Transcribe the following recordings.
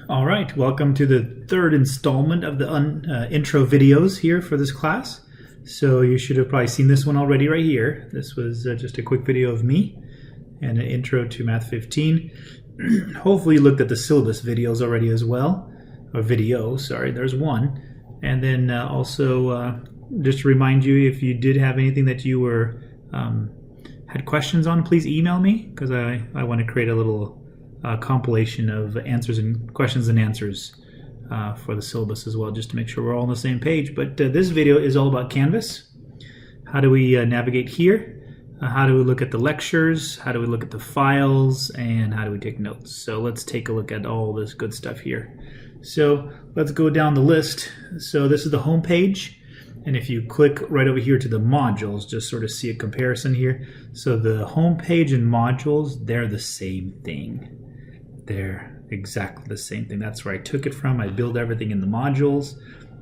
All right, welcome to the third installment of the intro videos here for this class. So you should have probably seen this one already right here. This was just a quick video of me and an intro to Math015. Hopefully you looked at the syllabus videos already as well, or video, sorry, there's one. And then also just to remind you, if you did have anything that you were had questions on, please email me, because I want to create a little compilation of answers and questions and answers for the syllabus as well, just to make sure we're all on the same page. But this video is all about Canvas. How do we navigate here? How do we look at the lectures? How do we look at the files? And how do we take notes? So let's take a look at all this good stuff here. So let's go down the list. So this is the home page. And if you click right over here to the modules, just sort of see a comparison here. So the home page and modules, they're the same thing. They're exactly the same thing. That's where I took it from. I build everything in the modules,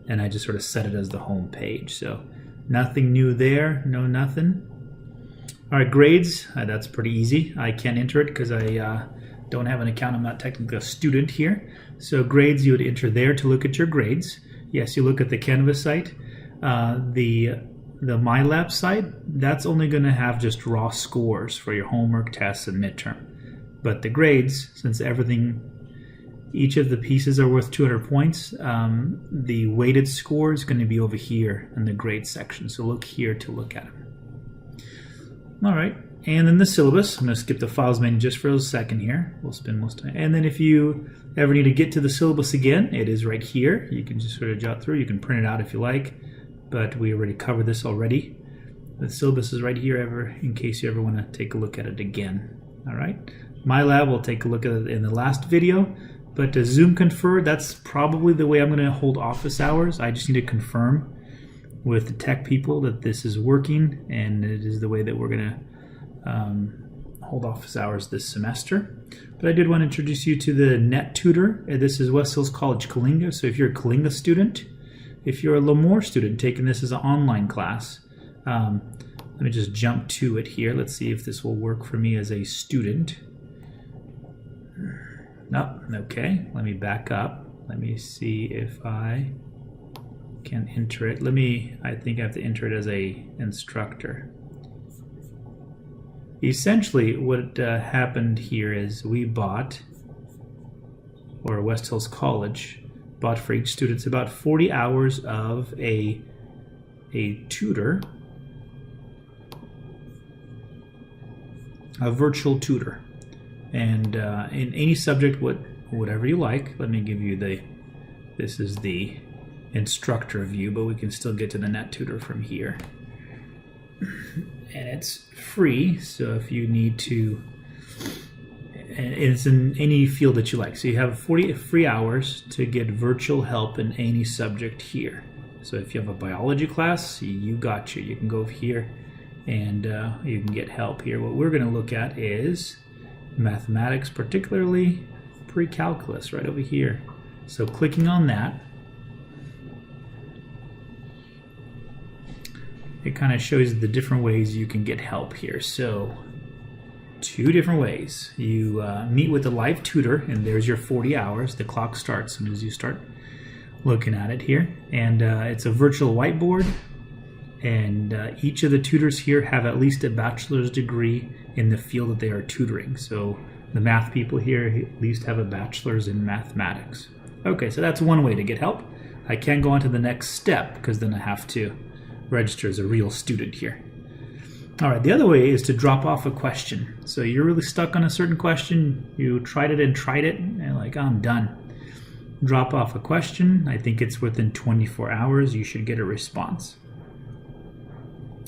and I just sort of set it as the home page. So nothing new there, no nothing. All right, grades, that's pretty easy. I can't enter it because I don't have an account. I'm not technically a student here. So grades, you would enter there to look at your grades. Yes, you look at the Canvas site. The Mymathlab site, that's only going to have just raw scores for your homework, tests, and midterm. But the grades, since each of the pieces are worth 200 points, the weighted score is going to be over here in the grade section. So look here to look at them. All right, and then the syllabus. I'm going to skip the files menu just for a second here. We'll spend most time. And then if you ever need to get to the syllabus again, it is right here. You can just sort of jot through. You can print it out if you like, but we already covered this already. The syllabus is right here in case you ever want to take a look at it again. All right. Mymathlab, we'll take a look at it in the last video, but to Zoom confer, that's probably the way I'm going to hold office hours. I just need to confirm with the tech people that this is working, and it is the way that we're going to hold office hours this semester. But I did want to introduce you to the Net Tutor. This is West Hills College Coalinga, so if you're a Coalinga student, if you're a Lemoore student taking this as an online class, let me just jump to it here. Let's see if this will work for me as a student. No, okay, let me back up. Let me see if I can enter it. I think I have to enter it as a instructor. Essentially, what happened here is we bought, or West Hills College bought for each student about 40 hours of a tutor, a virtual tutor. And in any subject, whatever you like. Let me give you this is the instructor view, but we can still get to the Net Tutor from here. And it's free, so if you need to, and it's in any field that you like. So you have 40 free hours to get virtual help in any subject here. So if you have a biology class, you got you. You can go over here and you can get help here. What we're going to look at is mathematics, particularly pre-calculus, right over here. So clicking on that, it kind of shows the different ways you can get help here. So two different ways. You meet with a live tutor, and there's your 40 hours. The clock starts as soon as you start looking at it here. And it's a virtual whiteboard. And each of the tutors here have at least a bachelor's degree in the field that they are tutoring. So the math people here at least have a bachelor's in mathematics. Okay, so that's one way to get help. I can't go on to the next step because then I have to register as a real student here. All right, the other way is to drop off a question. So you're really stuck on a certain question. You tried it, and you're like, oh, I'm done. Drop off a question. I think it's within 24 hours. You should get a response.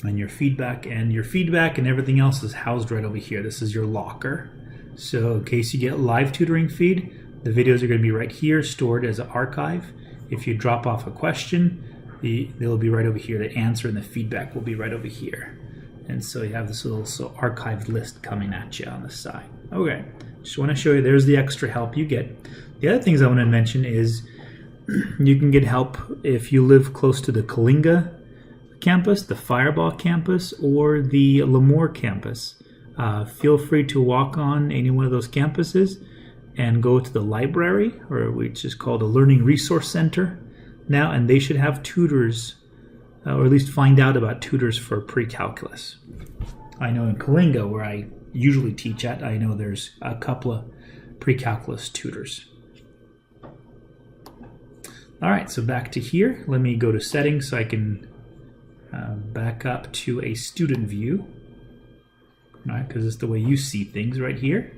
And your feedback and everything else is housed right over here. This is your locker. So in case you get live tutoring feed, the videos are going to be right here, stored as an archive. If you drop off a question, they'll be right over here. The answer and the feedback will be right over here. And so you have this little archived list coming at you on the side. Okay, just want to show you there's the extra help you get. The other things I want to mention is you can get help if you live close to the Coalinga campus, the Fireball campus, or the Lemoore campus. Feel free to walk on any one of those campuses. and go to the library, or which is called a Learning Resource Center now, and they should have tutors, or at least find out about tutors for pre-calculus. I know in Kalinga, where I usually teach at, I know there's a couple of pre-calculus tutors. All right, so back to here. Let me go to settings so I can back up to a student view, all right, because it's the way you see things right here.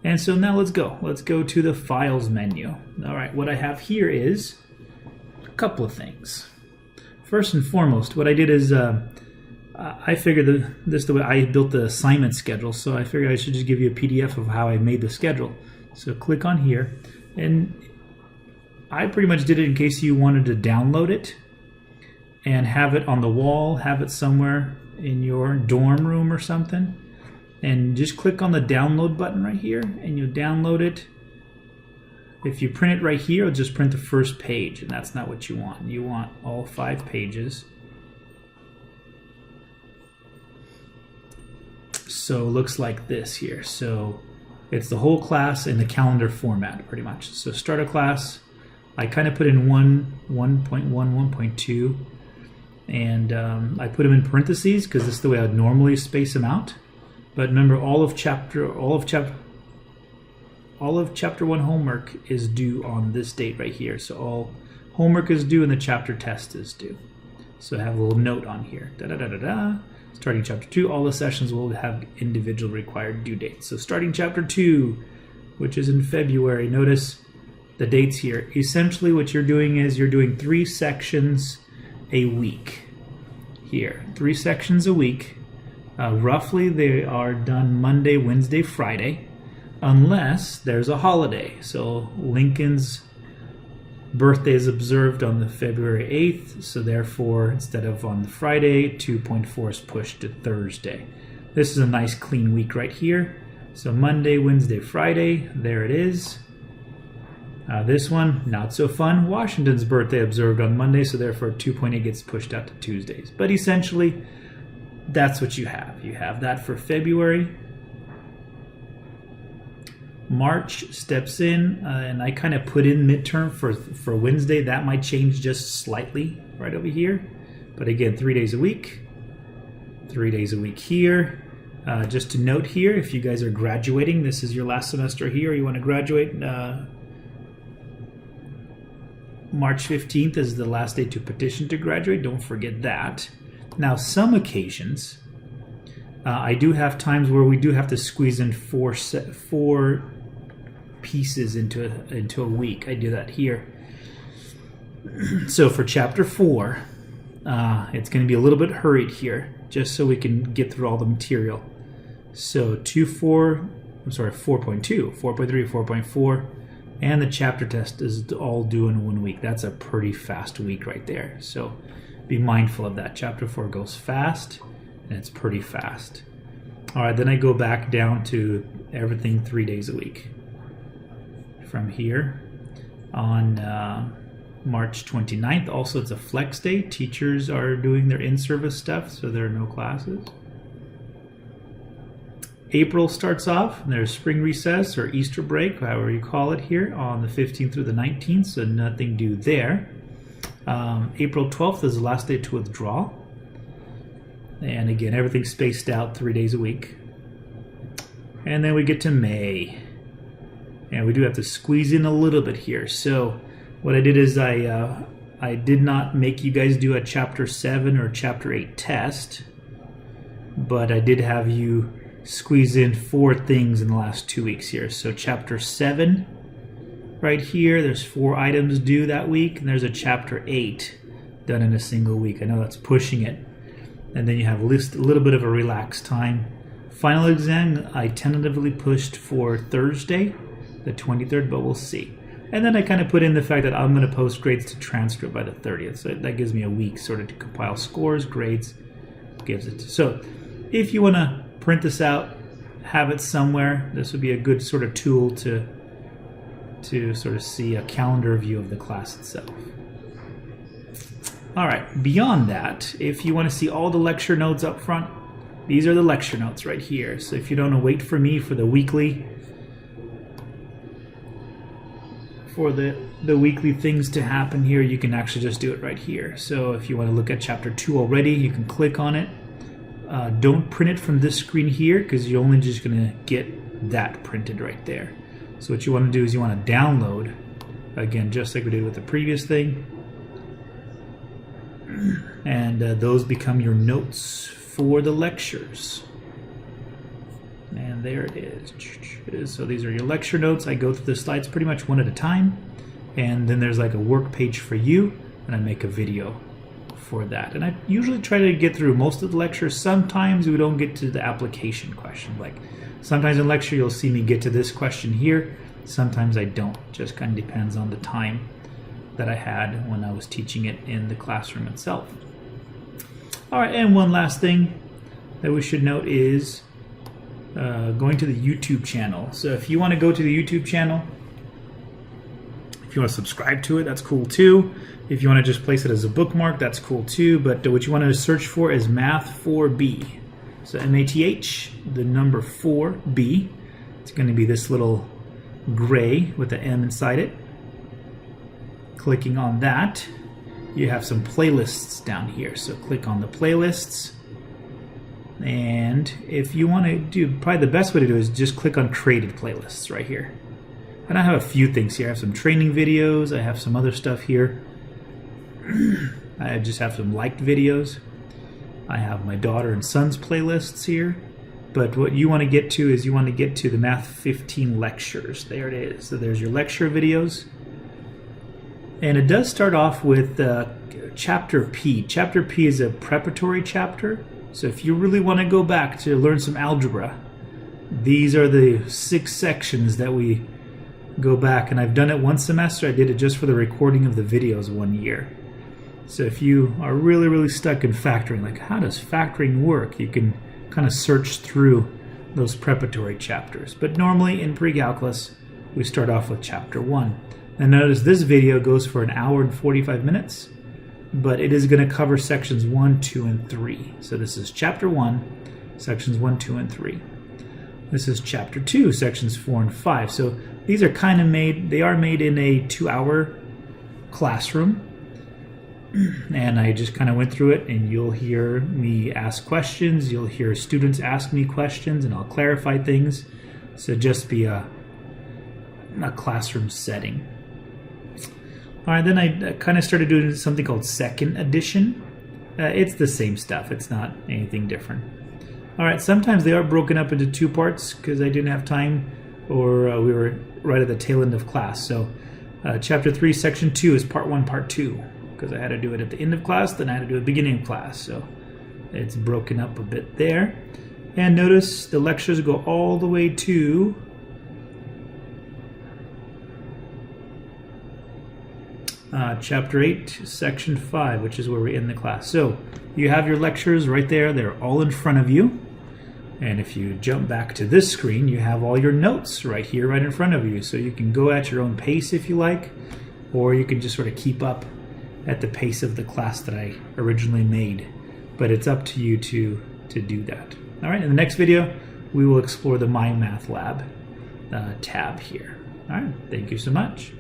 And so now let's go. Let's go to the Files menu. All right, what I have here is a couple of things. First and foremost, what I did is I figured this is the way I built the assignment schedule, so I figured I should just give you a PDF of how I made the schedule. So click on here, and I pretty much did it in case you wanted to download it and have it on the wall, have it somewhere in your dorm room or something. And just click on the download button right here, and you'll download it. If you print it right here, it'll just print the first page, and that's not what you want. You want all 5 pages. So it looks like this here. So it's the whole class in the calendar format, pretty much. So start a class. I kind of put in 1.1, 1.2, and I put them in parentheses because this is the way I'd normally space them out. But remember, all of chapter 1 homework is due on this date right here. So all homework is due and the chapter test is due. So have a little note on here. Starting chapter 2, all the sessions will have individual required due dates. So starting chapter 2, which is in February, notice the dates here. Essentially what you're doing is you're doing 3 sections a week here. 3 sections a week. Roughly they are done Monday, Wednesday, Friday, unless there's a holiday. So Lincoln's birthday is observed on the February 8th, so therefore instead of on the Friday, 2.4 is pushed to Thursday. This is a nice clean week right here. So Monday, Wednesday, Friday, there it is. This one, not so fun. Washington's birthday observed on Monday, so therefore 2.8 gets pushed out to Tuesdays. But essentially, that's what you have. You have that for February. March steps in, and I kind of put in midterm for Wednesday. That might change just slightly right over here. But again, 3 days a week. 3 days a week here. Just to note here, if you guys are graduating, this is your last semester here, you want to graduate, March 15th is the last day to petition to graduate. Don't forget that. Now, some occasions, I do have times where we do have to squeeze in four pieces into a week. I do that here. So for chapter 4, it's going to be a little bit hurried here, just so we can get through all the material. So 4.2, 4.3, 4.4, and the chapter test is all due in 1 week. That's a pretty fast week right there. So be mindful of that. Chapter 4 goes fast, and it's pretty fast. All right, then I go back down to everything 3 days a week. From here on March 29th, also it's a flex day. Teachers are doing their in-service stuff, so there are no classes. April starts off, and there's spring recess or Easter break, however you call it here, on the 15th through the 19th, so nothing due there. April 12th is the last day to withdraw. And again, everything's spaced out 3 days a week. And then we get to May. And we do have to squeeze in a little bit here. So what I did is I did not make you guys do a Chapter 7 or Chapter 8 test. But I did have you squeeze in 4 things in the last 2 weeks here. So Chapter 7 right here, there's 4 items due that week. And there's a Chapter 8 done in a single week. I know that's pushing it. And then you have a little bit of a relaxed time. Final exam, I tentatively pushed for Thursday, the 23rd, but we'll see. And then I kind of put in the fact that I'm going to post grades to transcript by the 30th. So that gives me a week sort of to compile scores, grades, gives it. So if you want to print this out, have it somewhere, this would be a good sort of tool to sort of see a calendar view of the class itself. All right, beyond that, if you want to see all the lecture notes up front, these are the lecture notes right here. So if you don't want to wait for me for the weekly for the weekly things to happen here, you can actually just do it right here. So if you want to look at chapter 2 already, you can click on it. Don't print it from this screen here because you're only just going to get that printed right there. So what you want to do is you want to download, again, just like we did with the previous thing. And those become your notes for the lectures. And there it is. So these are your lecture notes. I go through the slides pretty much one at a time. And then there's like a work page for you, and I make a video for that. And I usually try to get through most of the lectures. Sometimes we don't get to the application question. Like sometimes in lecture you'll see me get to this question here. Sometimes I don't. Just kind of depends on the time that I had when I was teaching it in the classroom itself. All right, and one last thing that we should note is going to the YouTube channel. So if you want to go to the YouTube channel, if you want to subscribe to it, that's cool too. If you want to just place it as a bookmark, that's cool too. But what you want to search for is Math4B. So MATH, the number 4B. It's going to be this little gray with the M inside it. Clicking on that, you have some playlists down here. So click on the playlists. And if you want to do, probably the best way to do it is just click on created playlists right here. And I have a few things here. I have some training videos. I have some other stuff here. I just have some liked videos. I have my daughter and son's playlists here. But what you want to get to is you want to get to the MATH015 lectures. There it is. So there's your lecture videos. And it does start off with Chapter P. Chapter P is a preparatory chapter. So if you really want to go back to learn some algebra, these are the 6 sections that we go back. And I've done it one semester. I did it just for the recording of the videos one year. So if you are really, really stuck in factoring, like how does factoring work, you can kind of search through those preparatory chapters. But normally in pre-calculus, we start off with Chapter 1. And notice this video goes for 1 hour and 45 minutes, but it is going to cover sections 1, 2, and 3. So this is Chapter 1, sections 1, 2, and 3. This is Chapter 2, sections 4 and 5. So these are kind of made, they are made in a 2-hour classroom. And I just kind of went through it, and you'll hear me ask questions. You'll hear students ask me questions, and I'll clarify things. So just be a classroom setting. All right, then I kind of started doing something called second edition. It's the same stuff. It's not anything different. All right, sometimes they are broken up into 2 parts because I didn't have time, or we were right at the tail end of class. So Chapter 3, Section 2 is Part 1, Part 2, because I had to do it at the end of class, then I had to do it at the beginning of class. So it's broken up a bit there. And notice the lectures go all the way to Chapter 8, Section 5, which is where we end the class. So you have your lectures right there. They're all in front of you. And if you jump back to this screen, you have all your notes right here, right in front of you. So you can go at your own pace if you like, or you can just sort of keep up at the pace of the class that I originally made. But it's up to you to do that. All right, in the next video, we will explore the Mymathlab tab here. All right, thank you so much.